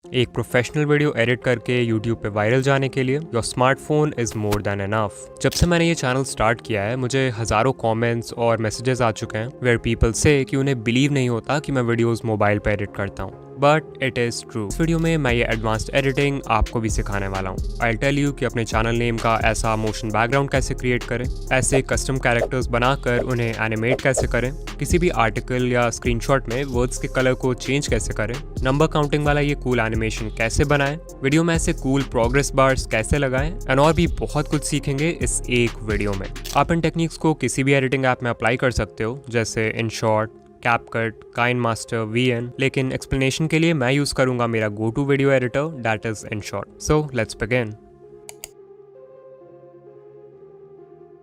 एक professional video edit करके YouTube पे वायरल जाने के लिए your smartphone is more than enough. जब से मैंने ये चैनल स्टार्ट किया है मुझे हज़ारों कमेंट्स और मैसेजेस आ चुके हैं वेयर पीपल से कि उन्हें बिलीव नहीं होता कि मैं वीडियोस मोबाइल पे एडिट करता हूँ, बट इट इज़ ट्रू। इस वीडियो में मैं ये एडवांस्ड एडिटिंग आपको भी सिखाने वाला हूँ। आई टेल यू कि अपने चैनल नेम का ऐसा मोशन बैकग्राउंड कैसे क्रिएट करें, ऐसे कस्टम कैरेक्टर्स बनाकर उन्हें एनिमेट कैसे करें, किसी भी आर्टिकल या स्क्रीनशॉट में वर्ड्स के कलर को चेंज कैसे करें, नंबर काउंटिंग वाला ये कूल एनिमेशन कैसे बनाएं, वीडियो में ऐसे कूल प्रोग्रेस बार्स कैसे लगाएं, एंड और भी बहुत कुछ सीखेंगे इस एक वीडियो में। आप इन टेक्निक्स को किसी भी एडिटिंग ऐप में अप्लाई कर सकते हो, जैसे InShot, CapCut, KineMaster, VN, लेकिन एक्सप्लेनेशन के लिए मैं यूज करूंगा मेरा go to video editor, that is InShot। So let's begin.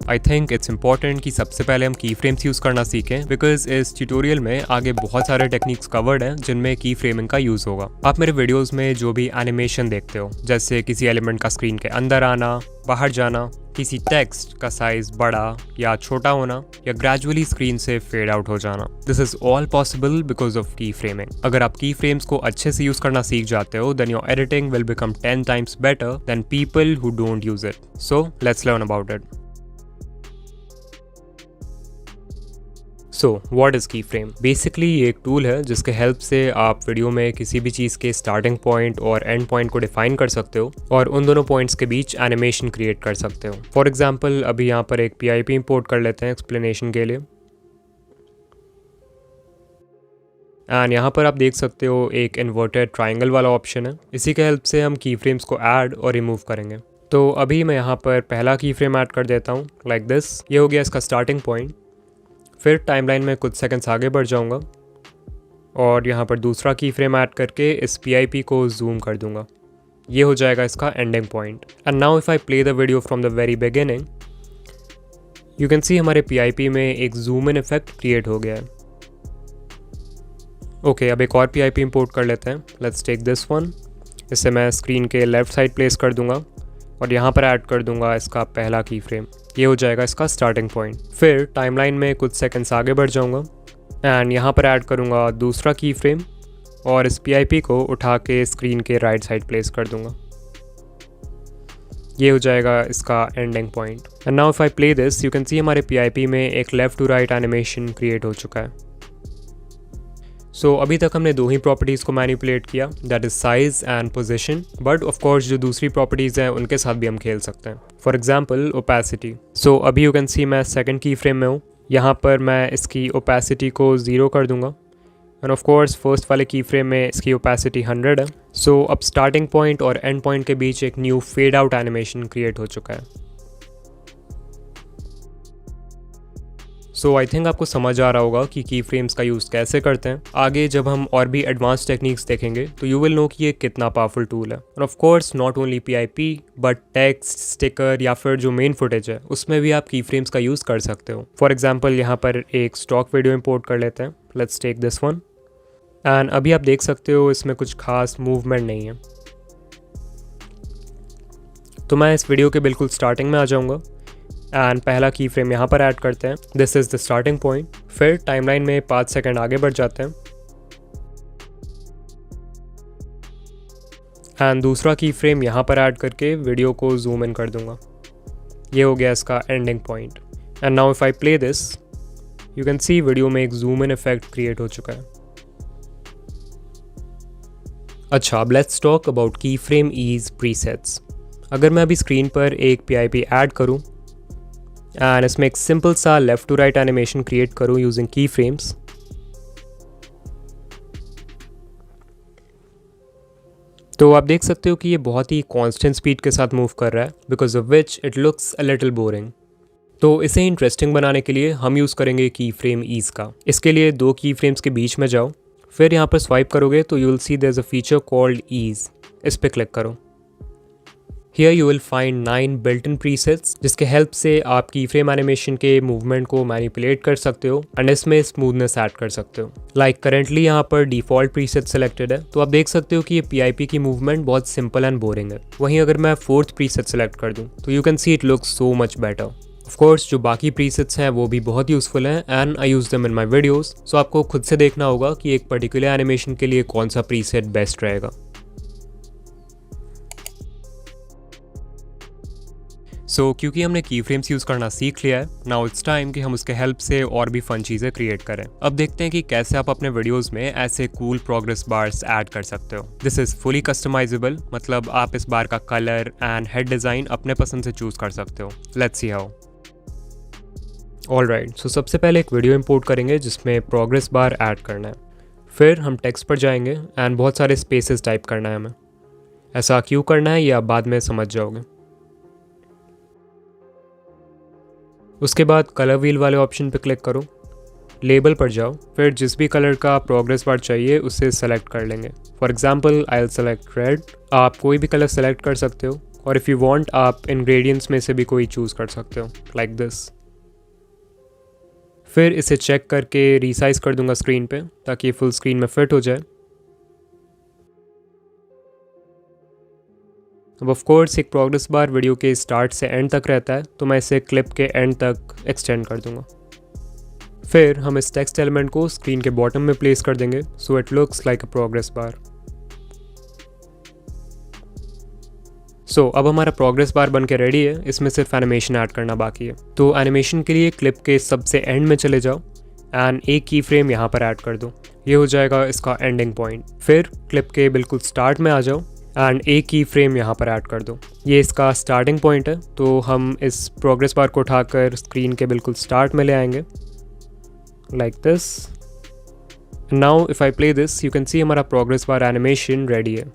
I think it's important कि सबसे पहले हम की फ्रेम्स यूज़ करना सीखें, बिकॉज इस ट्यूटोरियल में आगे बहुत सारे टेक्निक्स कवर्ड हैं जिनमें की फ्रेमिंग का यूज़ होगा। आप मेरे वीडियोस में जो भी एनिमेशन देखते हो, जैसे किसी एलिमेंट का स्क्रीन के अंदर आना, बाहर जाना, किसी टेक्स्ट का साइज बड़ा या छोटा होना, या ग्रेजुअली स्क्रीन से फेड आउट हो जाना, this is all possible because of की फ्रेमिंग। अगर आप की फ्रेम्स को अच्छे से यूज़ करना सीख जाते हो, then your editing will become 10 times better than people who don't use it. So let's learn about it. So what is key frame? Basically ये एक टूल है जिसके हेल्प से आप वीडियो में किसी भी चीज़ के स्टार्टिंग पॉइंट और एंड पॉइंट को डिफाइन कर सकते हो और उन दोनों पॉइंट्स के बीच एनिमेशन क्रिएट कर सकते हो। फॉर एग्जांपल अभी यहाँ पर एक PIP इंपोर्ट कर लेते हैं एक्सप्लेनेशन के लिए, एंड यहाँ पर आप देख सकते हो एक इन्वर्टेड ट्राइंगल वाला ऑप्शन है। इसी के हेल्प से हम की फ्रेम्स को ऐड और रिमूव करेंगे। तो अभी मैं यहाँ पर पहला की फ्रेम ऐड कर देता हूँ लाइक दिस। ये हो गया इसका स्टार्टिंग पॉइंट। फिर टाइमलाइन में कुछ सेकंड्स आगे बढ़ जाऊंगा और यहाँ पर दूसरा की फ्रेम ऐड करके इस PIP को जूम कर दूंगा। ये हो जाएगा इसका ending point. And now if I play the video from the very beginning, you can see हमारे PIP में एक जूम इन इफेक्ट क्रिएट हो गया है। ओके, अब एक और PIP इंपोर्ट कर लेते हैं। Let's take this one. इसे मैं स्क्रीन के लेफ्ट साइड प्लेस कर दूंगा और यहाँ पर ऐड कर दूंगा इसका पहला की फ्रेम। ये हो जाएगा इसका स्टार्टिंग पॉइंट। फिर टाइमलाइन में कुछ सेकंड्स आगे बढ़ जाऊंगा एंड यहाँ पर ऐड करूँगा दूसरा की फ्रेम और इस PIP को उठा के स्क्रीन के राइट साइड प्लेस कर दूंगा। ये हो जाएगा इसका ending point. And now if I play this, you can see हमारे PIP में एक left to right animation create हो चुका है। सो अभी तक हमने दो ही प्रॉपर्टीज़ को मैनिपुलेट किया, that is size and position, but of course जो दूसरी प्रॉपर्टीज़ हैं उनके साथ भी हम खेल सकते हैं। For example opacity. सो अभी यू कैन सी मैं सेकंड की फ्रेम में हूँ। यहाँ पर मैं इसकी ओपेसिटी को 0 कर दूंगा एंड ऑफ कोर्स फर्स्ट वाले की फ्रेम में इसकी ओपेसिटी 100 है। सो अब स्टार्टिंग पॉइंट और एंड पॉइंट के बीच एक new fade out animation create हो चुका है। सो आई थिंक आपको समझ आ रहा होगा कि की फ्रेम्स का यूज़ कैसे करते हैं। आगे जब हम और भी एडवांस टेक्निक्स देखेंगे तो यू विल नो कि ये कितना पावरफुल टूल है। और of course not only PIP but text, sticker या फिर जो मेन फुटेज है उसमें भी आप की फ्रेम्स का यूज़ कर सकते हो। फॉर एग्जाम्पल यहाँ पर एक स्टॉक वीडियो इंपोर्ट कर लेते हैं। Let's take this one. And अभी आप देख सकते हो इसमें कुछ खास मूवमेंट नहीं है। तो मैं इस वीडियो के बिल्कुल स्टार्टिंग में आ जाऊँगा एंड पहला की फ्रेम यहाँ पर ऐड करते हैं। This is the starting point. फिर टाइमलाइन में 5 सेकंड आगे बढ़ जाते हैं एंड दूसरा की फ्रेम यहाँ पर ऐड करके वीडियो को जूम इन कर दूंगा। ये हो गया इसका ending point. And now if I play this, you can C video में एक जूम इन इफेक्ट क्रिएट हो चुका है। अच्छा, अब लेट्स टॉक अबाउट की फ्रेम ईज प्रीसेट्स। अगर मैं अभी स्क्रीन पर एक PIP ऐड करूँ एंड इसमें एक सिंपल सा left to right animation create करूँ यूजिंग की फ्रेम्स, तो आप देख सकते हो कि ये बहुत ही कांस्टेंट स्पीड के साथ मूव कर रहा है, because of which it looks a little boring. तो इसे इंटरेस्टिंग बनाने के लिए हम यूज़ करेंगे की फ्रेम ईज का। इसके लिए दो की फ्रेम्स के बीच में जाओ, फिर यहाँ पर स्वाइप करोगे तो you will see there is a feature called ease. इस पर क्लिक करो। Here you will find 9 built-in presets जिसके हेल्प से आप की फ्रेम एनिमेशन के मूवमेंट को मैनिपुलेट कर सकते हो एंड इसमें स्मूथनेस ऐड कर सकते हो। लाइक करेंटली यहाँ पर डिफ़ॉल्ट प्रीसेट सेलेक्टेड है, तो आप देख सकते हो कि ये PIP की मूवमेंट बहुत सिंपल एंड बोरिंग है। वहीं अगर मैं 4th प्रीसेट सेलेक्ट कर दूँ तो you can see it looks so much better. Of course जो बाकी प्रीसेट्स हैं वो भी बहुत यूज़फुल हैं and I use them in my videos. So आपको खुद से देखना होगा कि एक पर्टिकुलर एनिमेशन के लिए कौन सा प्रीसेट बेस्ट रहेगा। क्योंकि हमने की फ्रेम्स यूज़ करना सीख लिया है, नाउ इट्स टाइम कि हम उसके हेल्प से और भी फन चीज़ें क्रिएट करें। अब देखते हैं कि कैसे आप अपने वीडियोस में ऐसे कूल प्रोग्रेस बार्स ऐड कर सकते हो। दिस इज़ फुली कस्टमाइजेबल, मतलब आप इस बार का कलर एंड हेड डिज़ाइन अपने पसंद से चूज़ कर सकते हो। Let's see how. ऑलराइट, सो सबसे पहले एक वीडियो इंपोर्ट करेंगे जिसमें प्रोग्रेस बार ऐड करना है। फिर हम टेक्स्ट पर जाएंगे एंड बहुत सारे स्पेसेस टाइप करना है हमें। ऐसा क्यों करना है ये आप बाद में समझ जाओगे। उसके बाद कलर व्हील वाले ऑप्शन पर क्लिक करो, लेबल पर जाओ, फिर जिस भी कलर का प्रोग्रेस बार चाहिए उसे सेलेक्ट कर लेंगे। For example I will select red. आप कोई भी कलर सेलेक्ट कर सकते हो, और इफ़ यू वांट आप इंग्रेडिएंट्स में से भी कोई चूज़ कर सकते हो, लाइक दिस। फिर इसे चेक करके रीसाइज कर दूंगा स्क्रीन पे ताकि फुल स्क्रीन में फिट हो जाए। अब ऑफ कोर्स एक प्रोग्रेस बार वीडियो के स्टार्ट से एंड तक रहता है, तो मैं इसे क्लिप के एंड तक एक्सटेंड कर दूंगा। फिर हम इस टेक्स्ट एलिमेंट को स्क्रीन के बॉटम में प्लेस कर देंगे so it looks like a progress bar. अब हमारा प्रोग्रेस बार बन के रेडी है, इसमें सिर्फ एनिमेशन ऐड करना बाकी है। तो एनिमेशन के लिए क्लिप के सबसे एंड में चले जाओ एंड एक की फ्रेम यहाँ पर ऐड कर दो। ये हो जाएगा इसका एंडिंग पॉइंट। फिर क्लिप के बिल्कुल स्टार्ट में आ जाओ एंड एक की फ्रेम यहाँ पर ऐड कर दो। ये इसका स्टार्टिंग पॉइंट है, तो हम इस प्रोग्रेस बार को उठाकर स्क्रीन के बिल्कुल स्टार्ट में ले आएंगे, like this. Now if I play this you can सी हमारा प्रोग्रेस बार एनिमेशन रेडी है।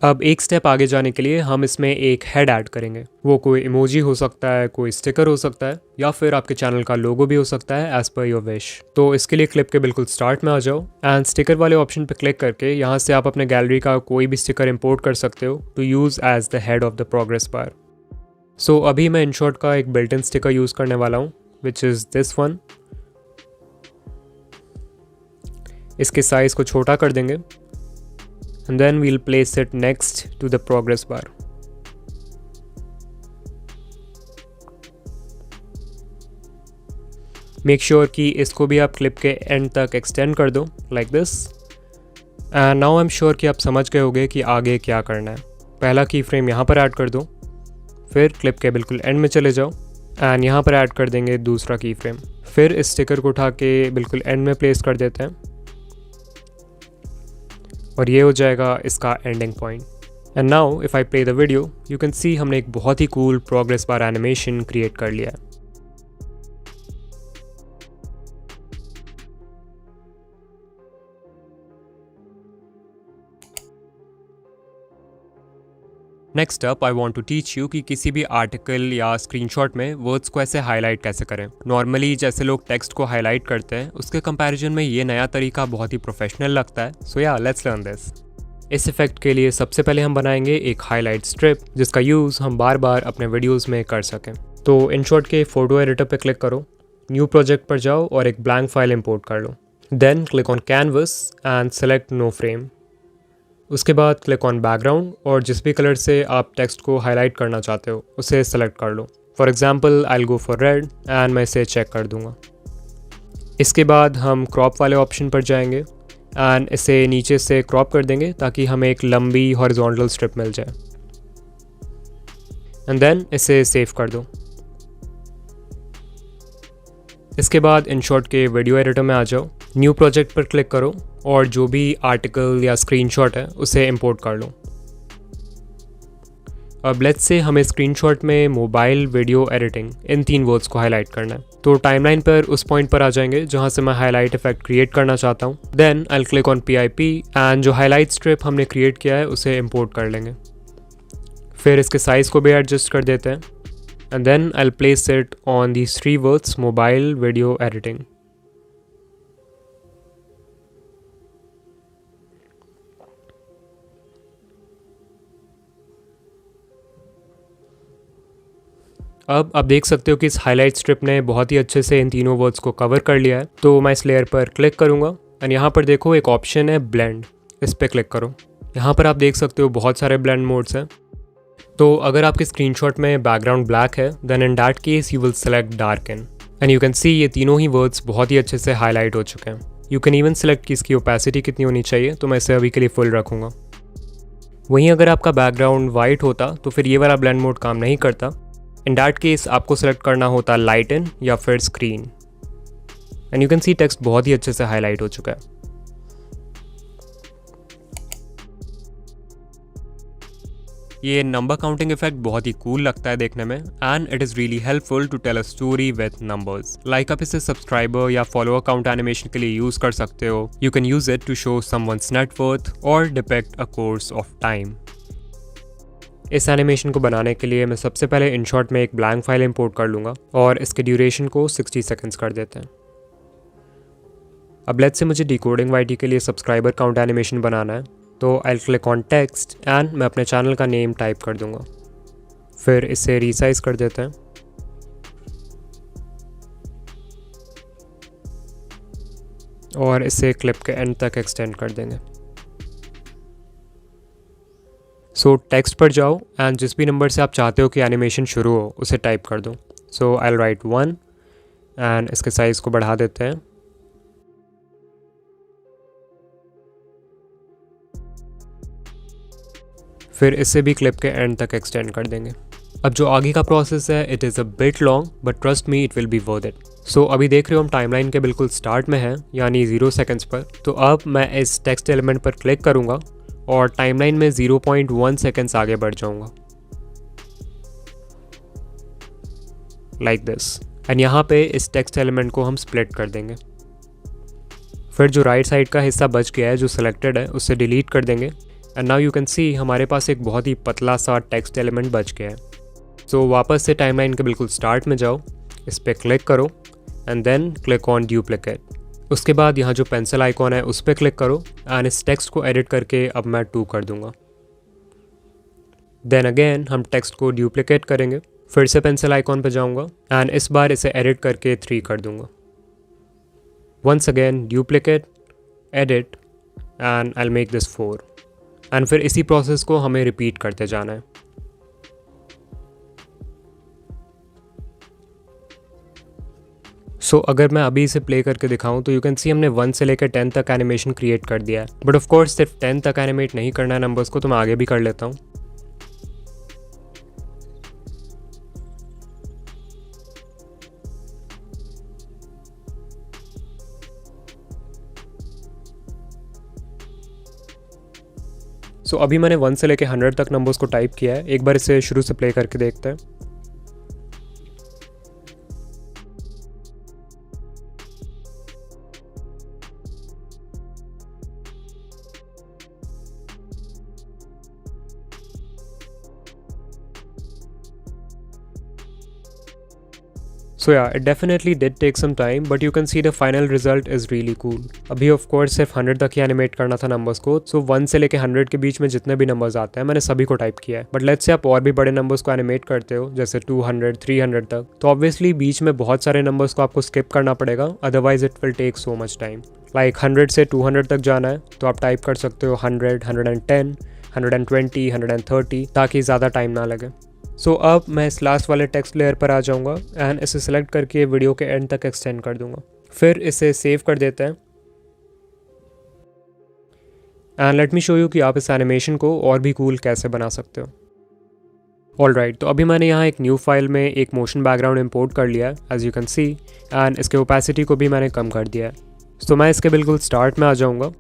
अब एक स्टेप आगे जाने के लिए हम इसमें एक हेड ऐड करेंगे। वो कोई इमोजी हो सकता है, कोई स्टिकर हो सकता है, या फिर आपके चैनल का लोगो भी हो सकता है, एज पर योर विश। तो इसके लिए क्लिप के बिल्कुल स्टार्ट में आ जाओ एंड स्टिकर वाले ऑप्शन पे क्लिक करके यहाँ से आप अपने गैलरी का कोई भी स्टिकर इंपोर्ट कर सकते हो to use as the head of the progress bar. अभी मैं InShot का एक बिल्ट इन स्टिकर यूज़ करने वाला हूँ, विच इज़ दिस वन। इसके साइज़ को छोटा कर देंगे and then we'll place it next to the progress bar. Make sure कि इसको भी आप क्लिप के एंड तक एक्सटेंड कर दो, like this. And now I'm sure कि आप समझ गए होंगे कि आगे क्या करना है। पहला की फ्रेम यहाँ पर ऐड कर दो, फिर क्लिप के बिल्कुल एंड में चले जाओ एंड यहाँ पर ऐड कर देंगे दूसरा की फ्रेम। फिर इस स्टिकर को उठा के बिल्कुल एंड में प्लेस कर देते हैं और ये हो जाएगा इसका ending point. And now if I play the video you can see हमने एक बहुत ही cool progress bar animation create कर लिया है। Next up I want to teach you कि किसी भी आर्टिकल या स्क्रीनशॉट में वर्ड्स को ऐसे हाईलाइट कैसे करें। नॉर्मली जैसे लोग टेक्स्ट को हाईलाइट करते हैं उसके कंपैरिजन में ये नया तरीका बहुत ही प्रोफेशनल लगता है। सो या लेट्स लर्न दिस। इस इफेक्ट के लिए सबसे पहले हम बनाएंगे एक हाईलाइट स्ट्रिप जिसका यूज़ हम बार बार अपने वीडियोज़ में कर सकें। तो InShot के फोटो एडिटर पर क्लिक करो, न्यू प्रोजेक्ट पर जाओ और एक ब्लैंक फाइल इम्पोर्ट कर लो। Then click on canvas and select no frame. उसके बाद क्लिक ऑन बैकग्राउंड और जिस भी कलर से आप टेक्स्ट को हाईलाइट करना चाहते हो उसे सेलेक्ट कर लो। For example I will go for red and मैं इसे चेक कर दूंगा। इसके बाद हम क्रॉप वाले ऑप्शन पर जाएंगे एंड इसे नीचे से क्रॉप कर देंगे ताकि हमें एक लंबी हॉरिजॉन्टल स्ट्रिप मिल जाए एंड देन इसे सेव कर दो। इसके बाद InShot के वीडियो एडिटर में आ जाओ, न्यू प्रोजेक्ट पर क्लिक करो और जो भी आर्टिकल या स्क्रीनशॉट है उसे इंपोर्ट कर लो। अब लेट्स से हमें स्क्रीनशॉट में mobile video editing in 3 words को हाईलाइट करना है। तो टाइमलाइन पर उस पॉइंट पर आ जाएंगे जहां से मैं हाईलाइट इफेक्ट क्रिएट करना चाहता हूं। Then I will click on PIP and जो हाईलाइट स्ट्रिप हमने क्रिएट किया है उसे इंपोर्ट कर लेंगे। फिर इसके साइज़ को भी एडजस्ट कर देते हैं and then I will place it on these 3 words mobile video editing. अब आप देख सकते हो कि इस हाईलाइट स्ट्रिप ने बहुत ही अच्छे से इन तीनों वर्ड्स को कवर कर लिया है। तो मैं इस लेयर पर क्लिक करूंगा एंड यहाँ पर देखो एक ऑप्शन है ब्लेंड, इस पर क्लिक करो। यहाँ पर आप देख सकते हो बहुत सारे ब्लेंड मोड्स हैं। तो अगर आपके स्क्रीनशॉट में बैकग्राउंड ब्लैक है then in that case you will select darken and you can see ये तीनों ही वर्ड्स बहुत ही अच्छे से हाईलाइट हो चुके हैं। यू कैन इवन सेलेक्ट कि इसकी ओपेसिटी कितनी होनी चाहिए, तो मैं इसे अभी के लिए फुल रखूँगा। वहीं अगर आपका बैकग्राउंड वाइट होता तो फिर ये वाला ब्लेंड मोड काम नहीं करता। इन दैट केस आपको सेलेक्ट करना होता लाइटन या फिर screen. And you can C text बहुत ही अच्छे से हाईलाइट हो चुका है। ये नंबर काउंटिंग इफेक्ट बहुत ही कूल लगता है देखने में, and it is really helpful to tell a story with numbers. Like आप इसे सब्सक्राइबर या फॉलोअर काउंट एनिमेशन के लिए यूज़ कर सकते हो। You can use it to show someone's net worth और depict a course of time. इस एनिमेशन को बनाने के लिए मैं सबसे पहले InShot में एक ब्लैंक फाइल इंपोर्ट कर लूँगा और इसके ड्यूरेशन को 60 सेकेंड्स कर देते हैं। अब लेट्स से मुझे डिकोडिंग YT के लिए सब्सक्राइबर काउंट एनिमेशन बनाना है, तो I click on text and मैं अपने चैनल का नेम टाइप कर दूंगा। फिर इसे रीसाइज कर देते हैं और इसे क्लिप के एंड तक एक्सटेंड कर देंगे। सो टेक्स्ट पर जाओ एंड जिस भी नंबर से आप चाहते हो कि एनिमेशन शुरू हो उसे टाइप कर दो। सो आई विल राइट 1 एंड इसके साइज़ को बढ़ा देते हैं। फिर इसे भी क्लिप के एंड तक एक्सटेंड कर देंगे। अब जो आगे का प्रोसेस है it is a bit long but trust me it will be worth it. So अभी देख रहे हो हम टाइमलाइन के बिल्कुल स्टार्ट में हैं, यानी 0 सेकेंड्स पर। तो अब मैं इस टेक्स्ट एलिमेंट पर क्लिक करूँगा और टाइमलाइन में 0.1 सेकेंड्स आगे बढ़ जाऊँगा, लाइक दिस। एंड यहाँ पे इस टेक्स्ट एलिमेंट को हम स्प्लिट कर देंगे। फिर जो राइट साइड का हिस्सा बच गया है जो सिलेक्टेड है उसे डिलीट कर देंगे। And now you can see हमारे पास एक बहुत ही पतला सा टेक्स्ट एलिमेंट बच गया है। सो वापस से टाइमलाइन के बिल्कुल स्टार्ट में जाओ, इस पर क्लिक करो and then click on duplicate. उसके बाद यहाँ जो पेंसिल आइकॉन है उस पर क्लिक करो एंड इस टेक्स्ट को एडिट करके अब मैं 2 कर दूंगा। देन अगेन हम टेक्स्ट को डुप्लिकेट करेंगे, फिर से पेंसिल आइकॉन पर जाऊँगा एंड इस बार इसे एडिट करके 3 कर दूंगा। Once again duplicate, edit and I will make this 4। And फिर इसी प्रोसेस को हमें रिपीट करते जाना है। सो अगर मैं अभी इसे प्ले करके दिखाऊं तो यू कैन सी हमने 1 से लेकर 10 तक एनिमेशन क्रिएट कर दिया है। बट ऑफ कोर्स सिर्फ 10 तक एनिमेट नहीं करना है नंबर्स को, तो मैं आगे भी कर लेता हूँ। सो अभी मैंने 1 से लेके 100 तक नंबर्स को टाइप किया है। एक बार इसे शुरू से प्ले करके देखते हैं। So yeah, it definitely did take some time, but you can see the final result is really cool. अभी of course सिर्फ 100 तक ही एनिमेट करना था नंबर्स को, so 1 से लेके 100 के बीच में जितने भी नंबर्स आते हैं मैंने सभी को टाइप किया है। बट लेट्स से आप और भी बड़े नंबर्स को एनिमेट करते हो जैसे 200, 300 तक, तो ऑब्वियसली बीच में बहुत सारे नंबर्स को आपको स्किप करना पड़ेगा, otherwise it will take so much time. Like 100 से 200 तक जाना है तो आप टाइप कर सकते हो 100, 110, 120, 130 ताकि ज़्यादा टाइम ना लगे। सो अब मैं इस लास्ट वाले टेक्स्ट लेयर पर आ जाऊंगा एंड इसे सेलेक्ट करके वीडियो के एंड तक एक्सटेंड कर दूंगा। फिर इसे सेव कर देते हैं and let me show you कि आप इस एनिमेशन को और भी कूल कैसे बना सकते हो। ऑलराइट, तो अभी मैंने यहाँ एक न्यू फाइल में एक मोशन बैकग्राउंड इंपोर्ट कर लिया है as you can see, and इसके ओपेसिटी को भी मैंने कम कर दिया है। सो मैं इसके बिल्कुल स्टार्ट में आ जाऊँगा,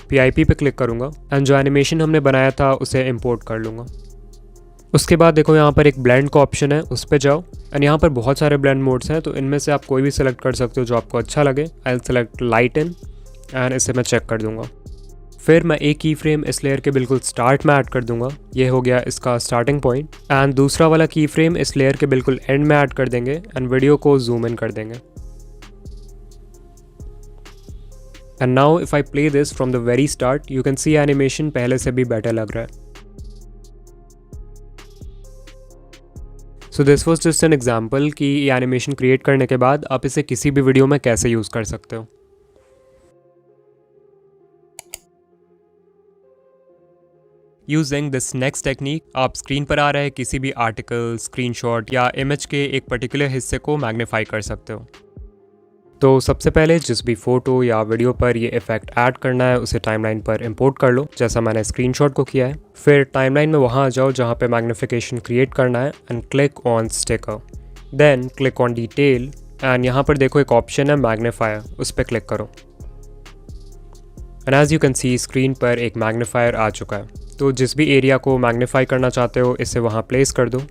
PIP पे क्लिक करूँगा एंड जो एनिमेशन हमने बनाया था उसे इम्पोर्ट कर लूँगा। उसके बाद देखो यहाँ पर एक ब्लेंड का ऑप्शन है, उस पर जाओ एंड यहाँ पर बहुत सारे ब्लेंड मोड्स हैं, तो इनमें से आप कोई भी सिलेक्ट कर सकते हो जो आपको अच्छा लगे। आई विल सेलेक्ट लाइटन एंड इसे मैं चेक कर दूँगा। फिर मैं एक की फ्रेम इस लेयर के बिल्कुल स्टार्ट में ऐड कर दूँगा, ये हो गया इसका स्टार्टिंग पॉइंट, एंड दूसरा वाला की फ्रेम इस लेयर के बिल्कुल एंड में ऐड कर देंगे एंड वीडियो को जूम इन कर देंगे। And now if I play this from the very start you can C animation पहले से भी बेटर लग रहा है। So this was just an example कि ये एनिमेशन क्रिएट करने के बाद आप इसे किसी भी वीडियो में कैसे यूज़ कर सकते हो। यूजिंग दिस नेक्स्ट टेक्निक आप स्क्रीन पर आ रहे किसी भी आर्टिकल, स्क्रीनशॉट या इमेज के एक पर्टिकुलर हिस्से को मैग्नीफाई कर सकते हो। तो सबसे पहले जिस भी फ़ोटो या वीडियो पर ये इफ़ेक्ट ऐड करना है उसे टाइमलाइन पर इंपोर्ट कर लो, जैसा मैंने स्क्रीनशॉट को किया है। फिर टाइमलाइन में वहाँ आ जाओ जहाँ पे मैग्निफिकेशन क्रिएट करना है and click on sticker. Then click on detail and यहाँ पर देखो एक ऑप्शन है मैग्नीफायर, उस पर क्लिक करो। And as you can see screen पर एक मैग्नीफायर आ चुका है। तो जिस भी एरिया को मैग्नीफाई करना चाहते हो इसे वहाँ प्लेस कर दो।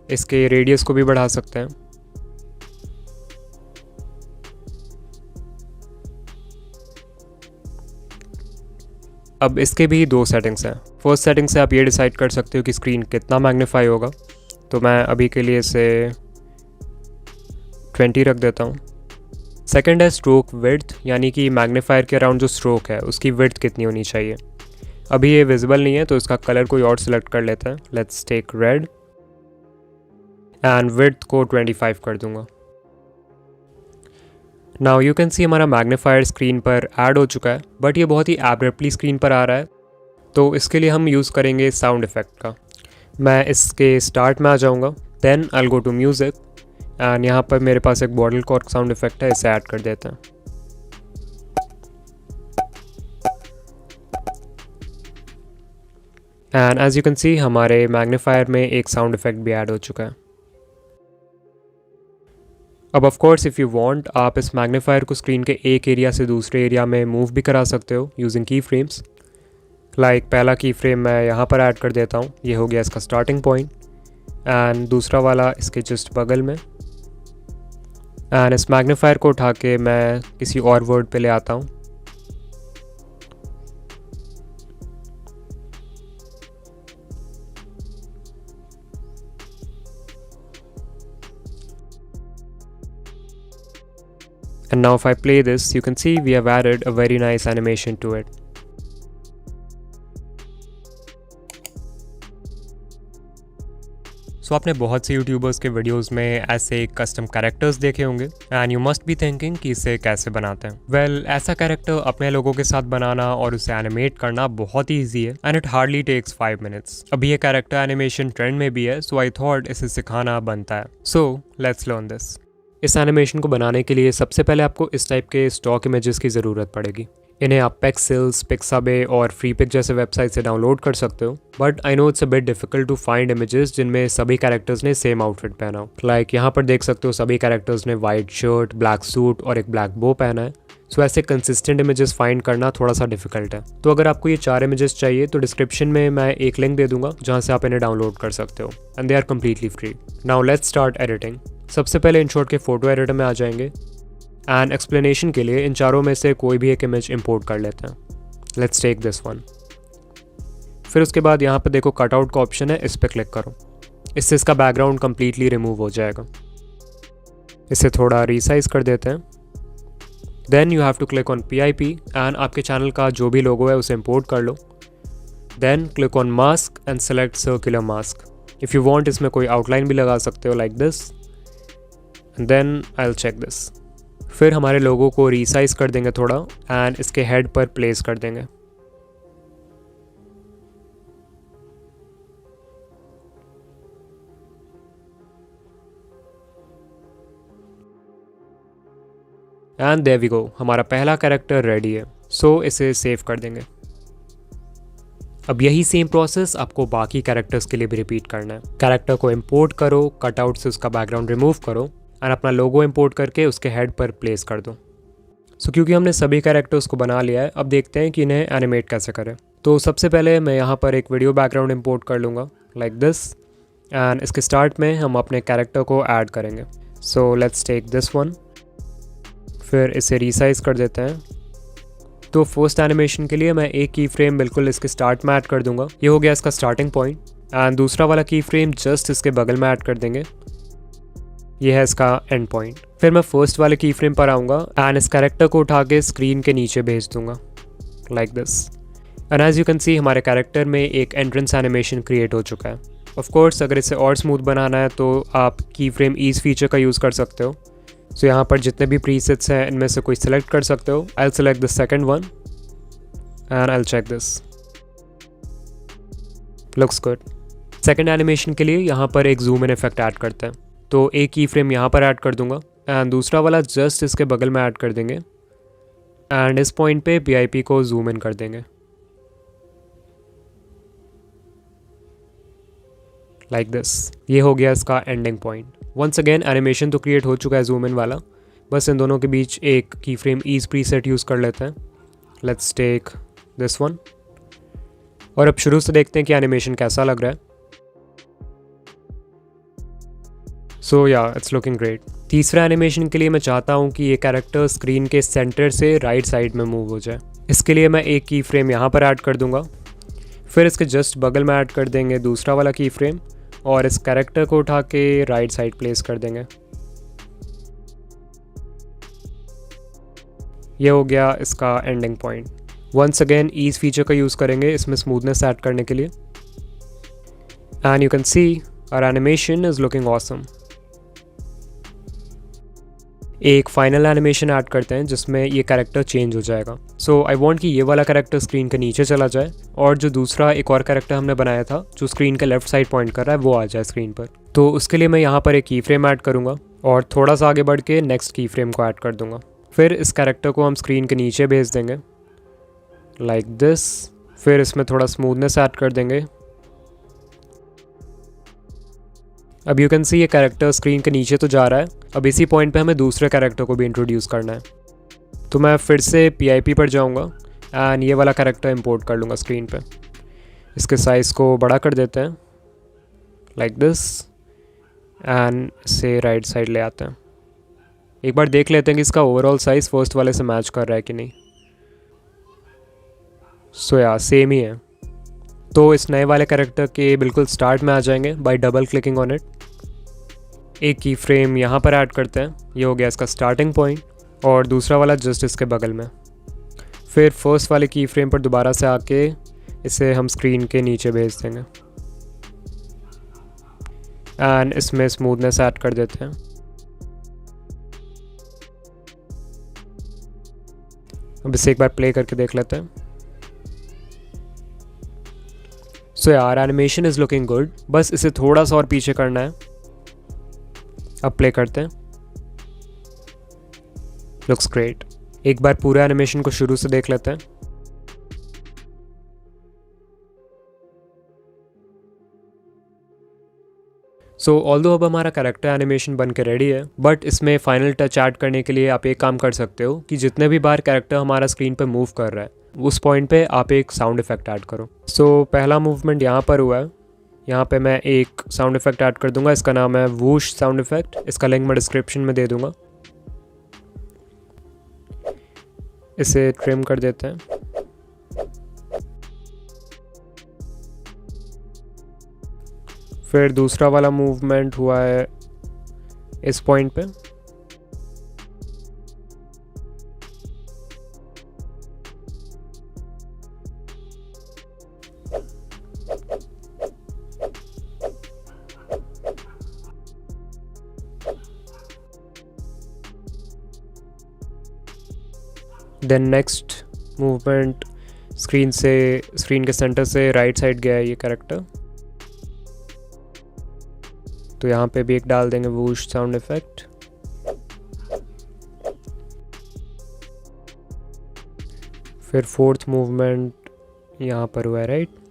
इसके रेडियस को भी बढ़ा सकते हैं। अब इसके भी दो सेटिंग्स हैं। फर्स्ट सेटिंग से आप ये डिसाइड कर सकते हो कि स्क्रीन कितना मैग्नीफाई होगा। तो मैं अभी के लिए इसे 20 रख देता हूँ। सेकंड है स्ट्रोक विड्थ, यानी कि मैग्नीफायर के अराउंड जो स्ट्रोक है उसकी विड्थ कितनी होनी चाहिए। अभी ये विजिबल नहीं है तो इसका कलर कोई और सिलेक्ट कर लेते हैं। Let's take red and width को 25 कर दूंगा। नाउ यू कैन सी हमारा मैग्नीफायर स्क्रीन पर ऐड हो चुका है, बट ये बहुत ही एब्रप्टली स्क्रीन पर आ रहा है। तो इसके लिए हम यूज़ करेंगे साउंड इफ़ेक्ट का। मैं इसके स्टार्ट में आ जाऊँगा, then I will go to music and यहाँ पर मेरे पास एक बॉटल कॉर्क साउंड इफ़ेक्ट है, इसे ऐड कर देते हैं। And as you can see हमारे मैग्नीफायर में एक साउंड इफ़ेक्ट भी ऐड हो चुका है। अब of course if you want आप इस मैग्नीफायर को स्क्रीन के एक एरिया से दूसरे एरिया में मूव भी करा सकते हो यूजिंग की फ्रेम्स। लाइक पहला की फ्रेम मैं यहाँ पर ऐड कर देता हूँ, ये हो गया इसका स्टार्टिंग पॉइंट, एंड दूसरा वाला इसके जस्ट बगल में। एंड इस मैग्नीफायर को उठा के मैं किसी और वर्ड पे ले आता हूँ। And now if I play this, you can see we have added a very nice animation to it. So आपने बहुत से यूट्यूबर्स के वीडियोस में ऐसे कस्टम कैरेक्टर्स देखे होंगे and you must be thinking कि इसे कैसे बनाते हैं। वेल ऐसा कैरेक्टर अपने लोगों के साथ बनाना और उसे एनिमेट करना बहुत ही ईजी है and it hardly takes 5 minutes. अभी ये कैरेक्टर एनिमेशन ट्रेंड में भी है, सो आई थॉट इसे सिखाना बनता है। सो लेट्स लर्न दिस। इस एनिमेशन को बनाने के लिए सबसे पहले आपको इस टाइप के स्टॉक इमेजेस की ज़रूरत पड़ेगी। इन्हें आप पेक्सिल्स, पिक्साबे और फ्रीपिक जैसे वेबसाइट से डाउनलोड कर सकते हो, but I know it's a bit difficult to find images जिनमें सभी कैरेक्टर्स ने सेम आउटफिट पहना हो। लाइक यहाँ पर देख सकते हो सभी कैरेक्टर्स ने वाइट शर्ट, ब्लैक सूट और एक ब्लैक बो पहना है। सो ऐसे कंसिस्टेंट इमेजेस फाइंड करना थोड़ा सा डिफिकल्ट है। तो अगर आपको ये 4 इमेजेस चाहिए तो डिस्क्रिप्शन में मैं एक लिंक दे दूंगा जहाँ से आप इन्हें डाउनलोड कर सकते हो and they are completely free. Now let's start editing. सबसे पहले InShot के फोटो एडिटर में आ जाएंगे एंड एक्सप्लेनेशन के लिए इन चारों में से कोई भी एक इमेज इंपोर्ट कर लेते हैं। Let's take this one. फिर उसके बाद यहाँ पर देखो कटआउट का ऑप्शन है, इस पर क्लिक करो। इससे इसका बैकग्राउंड कम्प्लीटली रिमूव हो जाएगा। इसे थोड़ा रीसाइज कर देते हैं। Then you have to click on PIP and आपके चैनल का जो भी लोगो है उसे इंपोर्ट कर लो। Then click on mask and select circular mask. If you want इसमें कोई आउटलाइन भी लगा सकते हो like this. Then I will check this. फिर हमारे लोगों को रीसाइज कर देंगे थोड़ा एंड इसके हेड पर प्लेस कर देंगे। एंड देयर वी गो, हमारा पहला कैरेक्टर रेडी है। सो इसे सेव कर देंगे। अब यही सेम प्रोसेस आपको बाकी कैरेक्टर्स के लिए भी रिपीट करना है। कैरेक्टर को इंपोर्ट करो, कटआउट से उसका बैकग्राउंड रिमूव करो एंड अपना लोगो इंपोर्ट करके उसके हेड पर प्लेस कर दो। सो क्योंकि हमने सभी कैरेक्टर्स को बना लिया है, अब देखते हैं कि इन्हें एनिमेट कैसे करें। तो सबसे पहले मैं यहाँ पर एक वीडियो बैकग्राउंड इंपोर्ट कर लूँगा लाइक दिस एंड इसके स्टार्ट में हम अपने कैरेक्टर को ऐड करेंगे। So let's take this one. फिर इसे रीसाइज कर देते हैं। तो फर्स्ट एनिमेशन के लिए मैं एक की फ्रेम बिल्कुल इसके स्टार्ट में ऐड कर दूंगा, ये हो गया इसका स्टार्टिंग पॉइंट। एंड दूसरा वाला की फ्रेम जस्ट इसके बगल में ऐड कर देंगे, ये है इसका एंड पॉइंट। फिर मैं फर्स्ट वाले की फ्रेम पर आऊँगा एंड इस कैरेक्टर को उठा के स्क्रीन के नीचे भेज दूंगा like this. And as you can see हमारे कैरेक्टर में एक एंट्रेंस एनिमेशन क्रिएट हो चुका है। ऑफ कोर्स अगर इसे और स्मूथ बनाना है तो आप की फ्रेम ईज फीचर का यूज़ कर सकते हो। सो यहाँ पर जितने भी प्रीसेट्स हैं इनमें से कोई सिलेक्ट कर सकते हो। I will select the second one and I will check this, looks good. Second animation के लिए यहाँ पर एक जूम इन इफेक्ट ऐड करते हैं। तो एक की फ्रेम यहाँ पर ऐड कर दूंगा एंड दूसरा वाला जस्ट इसके बगल में ऐड कर देंगे एंड इस पॉइंट पे PIP को जूम इन कर देंगे लाइक दिस। ये हो गया इसका ending point. Once again animation तो क्रिएट हो चुका है जूम इन वाला, बस इन दोनों के बीच एक की फ्रेम ईज प्रीसेट यूज़ कर लेते हैं। लेट्स टेक दिस वन और अब शुरू से देखते हैं कि एनिमेशन कैसा लग रहा है। सो या इट्स लुकिंग ग्रेट। तीसरा एनिमेशन के लिए मैं चाहता हूँ कि ये कैरेक्टर स्क्रीन के सेंटर से राइट साइड में मूव हो जाए। इसके लिए मैं एक की फ्रेम यहाँ पर ऐड कर दूंगा, फिर इसके जस्ट बगल में ऐड कर देंगे दूसरा वाला की फ्रेम और इस कैरेक्टर को उठा के राइट साइड प्लेस कर देंगे। ये हो गया इसका ending point. Once again ease feature का यूज़ करेंगे इसमें स्मूथनेस ऐड करने के लिए and you can see our animation is looking awesome. एक फाइनल एनिमेशन ऐड करते हैं जिसमें ये कैरेक्टर चेंज हो जाएगा। सो आई वांट कि ये वाला कैरेक्टर स्क्रीन के नीचे चला जाए और जो दूसरा एक और कैरेक्टर हमने बनाया था जो स्क्रीन के लेफ्ट साइड पॉइंट कर रहा है वो आ जाए स्क्रीन पर। तो उसके लिए मैं यहाँ पर एक की फ्रेम ऐड करूँगा और थोड़ा सा आगे बढ़ के नेक्स्ट की फ्रेम को ऐड कर दूँगा। फिर इस कैरेक्टर को हम स्क्रीन के नीचे भेज देंगे लाइक दिस। फिर इसमें थोड़ा स्मूथनेस ऐड कर देंगे। अब यू कैन सी ये कैरेक्टर स्क्रीन के नीचे तो जा रहा है। अब इसी पॉइंट पे हमें दूसरे कैरेक्टर को भी इंट्रोड्यूस करना है, तो मैं फिर से PIP पर जाऊंगा एंड ये वाला कैरेक्टर इंपोर्ट कर लूँगा स्क्रीन पे। इसके साइज़ को बड़ा कर देते हैं लाइक दिस एंड इसे राइट साइड ले आते हैं। एक बार देख लेते हैं कि इसका ओवरऑल साइज़ फर्स्ट वाले से मैच कर रहा है कि नहीं। सो या सेम ही है। तो इस नए वाले कैरेक्टर के बिल्कुल स्टार्ट में आ जाएंगे bye double clicking on it. एक की फ्रेम यहाँ पर ऐड करते हैं, ये हो गया इसका स्टार्टिंग पॉइंट और दूसरा वाला जस्ट इसके बगल में। फिर फर्स्ट वाले की फ्रेम पर दोबारा से आके इसे हम स्क्रीन के नीचे भेज देंगे एंड इसमें स्मूथनेस ऐड कर देते हैं। अब इसे एक बार प्ले करके देख लेते हैं। सो यार एनिमेशन इज़ लुकिंग गुड, बस इसे थोड़ा सा और पीछे करना है। अब प्ले करते हैं। Looks great. एक बार पूरा एनिमेशन को शुरू से देख लेते हैं। सो ऑल्दो अब हमारा कैरेक्टर एनिमेशन बन के रेडी है, बट इसमें फाइनल टच ऐड करने के लिए आप एक काम कर सकते हो कि जितने भी बार कैरेक्टर हमारा स्क्रीन पे मूव कर रहा है उस पॉइंट पे आप एक साउंड इफेक्ट ऐड करो। सो पहला मूवमेंट यहाँ पर हुआ है, यहाँ पे मैं एक साउंड इफेक्ट ऐड कर दूंगा। इसका नाम है वूश साउंड इफेक्ट। इसका लिंक मैं डिस्क्रिप्शन में दे दूंगा। इसे ट्रिम कर देते हैं। फिर दूसरा वाला मूवमेंट हुआ है इस पॉइंट पे। देन नेक्स्ट मूवमेंट स्क्रीन के सेंटर से राइट साइड गया है ये कैरेक्टर, तो यहाँ पे भी एक डाल देंगे वूश साउंड इफेक्ट। फिर फोर्थ मूवमेंट यहाँ पर हुआ है right.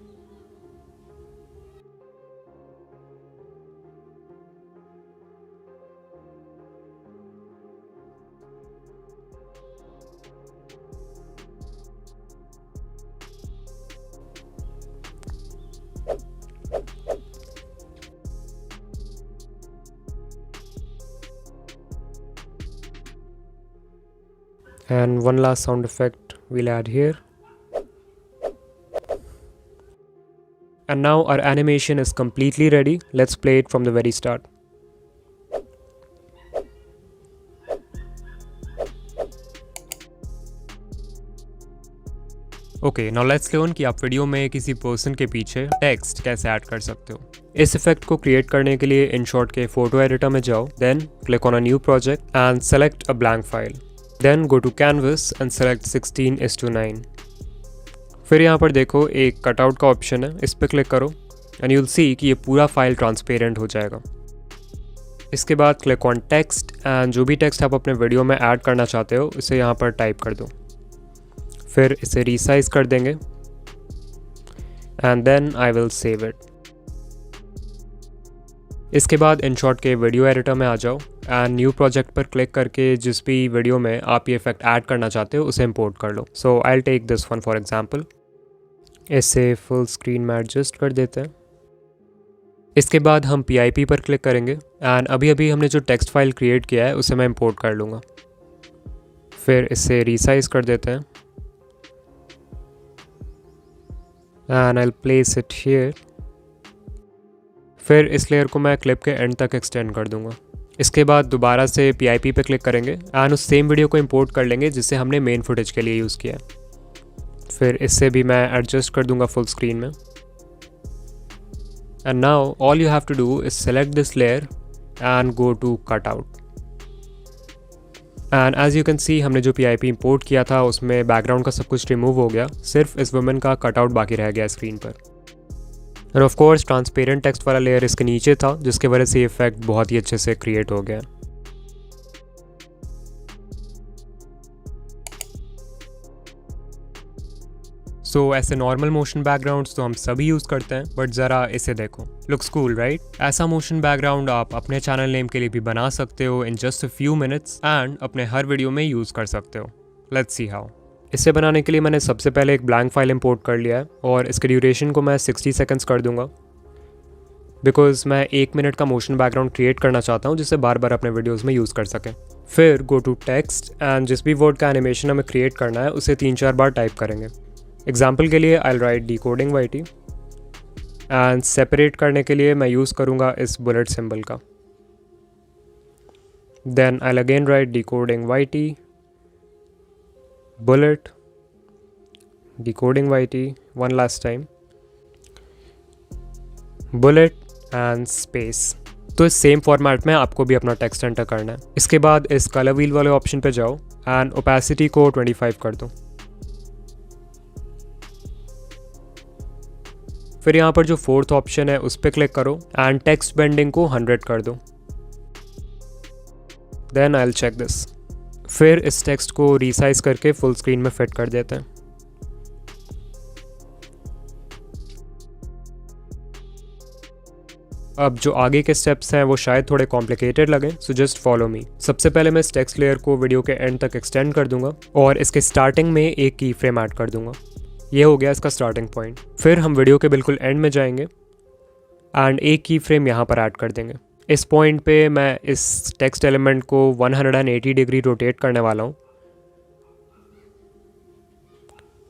And one last sound effect we'll add here. And now our animation is completely ready. Let's play it from the very start. Okay, now let's learn कि आप video में किसी person के पीछे टेक्स्ट कैसे ऐड कर सकते हो। इस इफेक्ट को क्रिएट करने के लिए InShot के फोटो एडिटर में जाओ, then click on a new project and select a blank file. Then go to canvas and select 16:9। फिर यहाँ पर देखो एक कटआउट का ऑप्शन है, इस पर क्लिक करो एंड यूल सी कि ये पूरा फाइल ट्रांसपेरेंट हो जाएगा। इसके बाद क्लिक ऑन टेक्स्ट एंड जो भी टेक्स्ट आप अपने वीडियो में ऐड करना चाहते हो इसे यहाँ पर टाइप कर दो। फिर इसे रीसाइज कर देंगे and then I will save it. इसके बाद InShot के वीडियो एडिटर में आ जाओ एंड न्यू प्रोजेक्ट पर क्लिक करके जिस भी वीडियो में आप ये इफेक्ट ऐड करना चाहते हो उसे इंपोर्ट कर लो। So I will take this one for example. इसे फुल स्क्रीन में एडजस्ट कर देते हैं। इसके बाद हम PIP पर क्लिक करेंगे एंड अभी हमने जो टेक्स्ट फाइल क्रिएट किया है उसे मैं इंपोर्ट कर लूँगा। फिर इसे रीसाइज कर देते हैं and I will place it here. फिर इस लेयर को मैं क्लिप के एंड तक एक्सटेंड कर दूंगा। इसके बाद दोबारा से PIP पे क्लिक करेंगे एंड उस सेम वीडियो को इंपोर्ट कर लेंगे जिसे हमने मेन फुटेज के लिए यूज़ किया। फिर इससे भी मैं एडजस्ट कर दूंगा फुल स्क्रीन में। And now all you have to do is select this layer and go to cut out. And as you can see हमने जो PIP इंपोर्ट किया था उसमें बैकग्राउंड का सब कुछ रिमूव हो गया, सिर्फ इस वुमेन का कट आउट बाकी रह गया स्क्रीन पर। End of course transparent text वाला लेयर इसके नीचे था जिसके वजह से ये इफेक्ट बहुत ही अच्छे से क्रिएट हो गया। सो ऐसे नॉर्मल मोशन बैकग्राउंड्स तो हम सभी यूज़ करते हैं, बट ज़रा इसे देखो, लुक्स कूल राइट? ऐसा मोशन बैकग्राउंड आप अपने चैनल नेम के लिए भी बना सकते हो in just a few minutes and अपने हर वीडियो में यूज़ कर सकते हो। Let's see how. इसे बनाने के लिए मैंने सबसे पहले एक ब्लैंक फाइल इंपोर्ट कर लिया है और इसके ड्यूरेशन को मैं 60 सेकंड्स कर दूंगा, बिकॉज मैं 1 मिनट का मोशन बैकग्राउंड क्रिएट करना चाहता हूँ जिसे बार बार अपने वीडियोस में यूज़ कर सकें। फिर गो टू टेक्स्ट एंड जिस भी वर्ड का एनिमेशन हमें क्रिएट करना है उसे 3-4 बार टाइप करेंगे। एग्जाम्पल के लिए I will write decoding YT and separate करने के लिए मैं यूज़ करूँगा इस बुलेट सिंबल का। Then I will again write decoding YT bullet decoding YT one last time bullet and space। तो इस सेम फॉर्मेट में आपको भी अपना टेक्स्ट एंटर करना है। इसके बाद इस कलर व्हील वाले ऑप्शन पे जाओ एंड ओपेसिटी को 25 कर दो। फिर यहाँ पर जो 4th ऑप्शन है उस पर क्लिक करो एंड टेक्स्ट बेंडिंग को 100 कर दो। Then I will check this. फिर इस टेक्स्ट को रीसाइज करके फुल स्क्रीन में फिट कर देते हैं। अब जो आगे के स्टेप्स हैं वो शायद थोड़े कॉम्प्लिकेटेड लगे, सो जस्ट फॉलो मी। सबसे पहले मैं इस टेक्स्ट लेयर को वीडियो के एंड तक एक्सटेंड कर दूंगा और इसके स्टार्टिंग में एक की फ्रेम ऐड कर दूंगा। ये हो गया इसका स्टार्टिंग पॉइंट। फिर हम वीडियो के बिल्कुल एंड में जाएंगे एंड एक की फ्रेम यहाँ पर ऐड कर देंगे। इस पॉइंट पे मैं इस टेक्स्ट एलिमेंट को 180 डिग्री रोटेट करने वाला हूँ,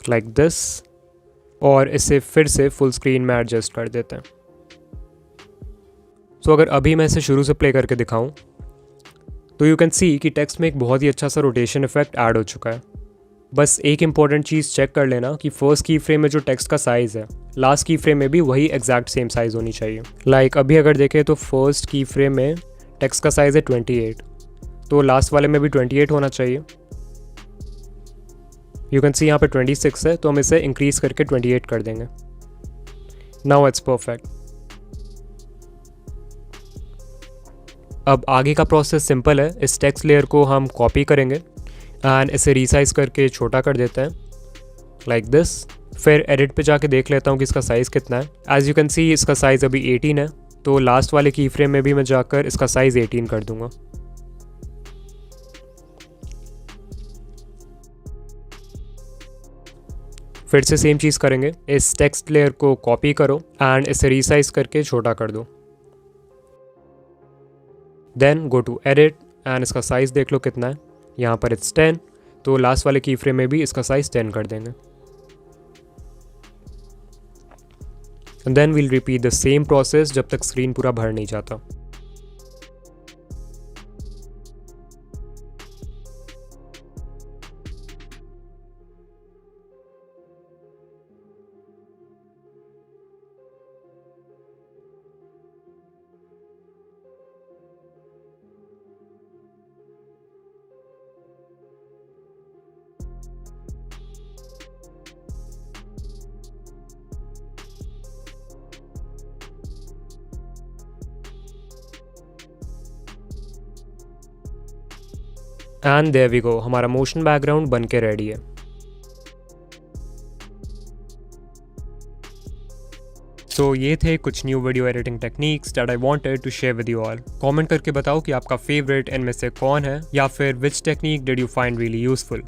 लाइक दिस, और इसे फिर से फुल स्क्रीन में एडजस्ट कर देते हैं। सो अगर अभी मैं इसे शुरू से प्ले करके दिखाऊं तो यू कैन सी कि टेक्स्ट में एक बहुत ही अच्छा सा रोटेशन इफेक्ट ऐड हो चुका है। बस एक इंपॉर्टेंट चीज़ चेक कर लेना कि फर्स्ट की फ्रेम में जो टेक्स्ट का साइज़ है लास्ट की फ्रेम में भी वही एग्जैक्ट सेम साइज़ होनी चाहिए। लाइक अभी अगर देखें तो फर्स्ट की फ्रेम में टेक्स्ट का साइज़ है 28, तो लास्ट वाले में भी 28 होना चाहिए। यू कैन सी यहाँ पे 26 है, तो हम इसे इंक्रीज करके 28 कर देंगे। Now it's perfect. अब आगे का प्रोसेस सिंपल है। इस टेक्स्ट लेयर को हम कॉपी करेंगे एंड इसे रीसाइज करके छोटा कर देते हैं, लाइक दिस। फिर एडिट पे जाके देख लेता हूँ कि इसका साइज़ कितना है। एज यू कैन सी इसका साइज़ अभी 18 है, तो लास्ट वाले की फ्रेम में भी मैं जाकर इसका साइज़ 18 कर दूंगा। फिर से सेम चीज़ करेंगे। इस टेक्स्ट लेयर को कॉपी करो एंड इसे रीसाइज करके छोटा कर दो। Then go to edit and इसका साइज़ देख लो कितना है। यहाँ पर इट्स 10, तो लास्ट वाले की फ्रेम में भी इसका साइज़ 10 कर देंगे। And then we'll repeat the same process जब तक स्क्रीन पूरा भर नहीं जाता। एंड देयर वी गो, हमारा मोशन बैकग्राउंड बन के रेडी है। सो ये थे कुछ new video editing techniques that I wanted to share with you all. Comment करके बताओ कि आपका फेवरेट इनमें से कौन है, या फिर which technique did you find really useful.